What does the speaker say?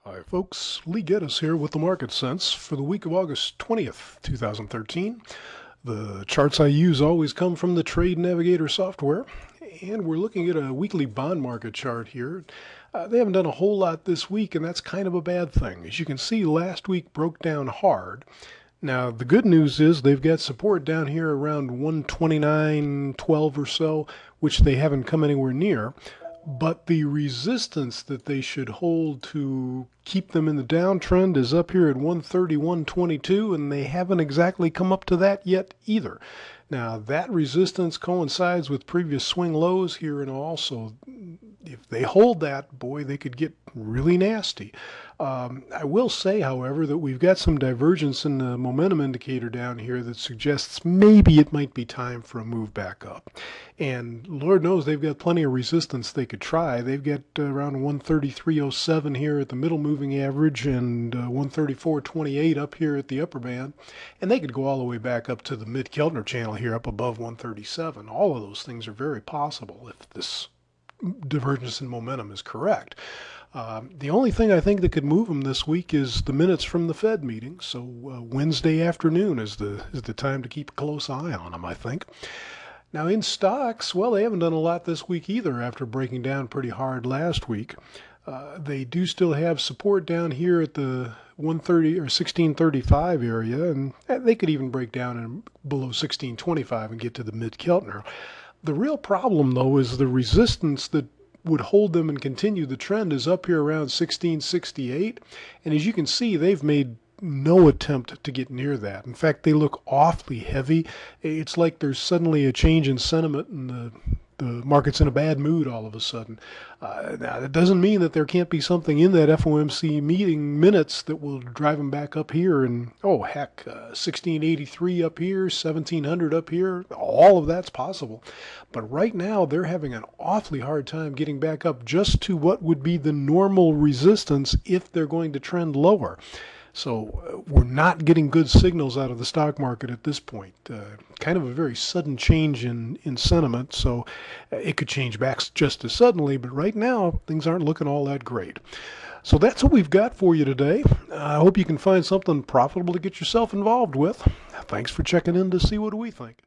Hi folks, Lee Gettess here with the Market Sense for the week of August 20th, 2013. The charts I use always come from the Trade Navigator software, and we're looking at a weekly bond market chart here. They haven't done a whole lot this week, and that's kind of a bad thing. As you can see, last week broke down hard. Now, the good news is they've got support down here around 129.12 or so, which they haven't come anywhere near. But the resistance that they should hold to keep them in the downtrend is up here at 131.22, and they haven't exactly come up to that yet either. Now, that resistance coincides with previous swing lows here, and also if they hold that, boy, they could get really nasty. I will say, however, that we've got some divergence in the momentum indicator down here that suggests maybe it might be time for a move back up. And Lord knows they've got plenty of resistance they could try. They've got around 133.07 here at the middle moving average and 134.28 up here at the upper band. And they could go all the way back up to the mid-Keltner channel here up above 137. All of those things are very possible if this divergence in momentum is correct. The only thing I think that could move them this week is the minutes from the Fed meeting. So Wednesday afternoon is the time to keep a close eye on them, I think. Now in stocks, well, they haven't done a lot this week either after breaking down pretty hard last week. They do still have support down here at the 130 or 1635 area, and they could even break down below 1625 and get to the mid-Keltner. The real problem, though, is the resistance that would hold them and continue the trend is up here around 1668. And as you can see, they've made no attempt to get near that. In fact, they look awfully heavy. It's like there's suddenly a change in sentiment and the market's in a bad mood all of a sudden. Now, that doesn't mean that there can't be something in that FOMC meeting minutes that will drive them back up here. And, oh, heck, 1683 up here, 1700 up here, all of that's possible. But right now, they're having an awfully hard time getting back up just to what would be the normal resistance if they're going to trend lower. So we're not getting good signals out of the stock market at this point. Kind of a very sudden change in sentiment, so it could change back just as suddenly, but right now things aren't looking all that great. So that's what we've got for you today. I hope you can find something profitable to get yourself involved with. Thanks for checking in to see what we think.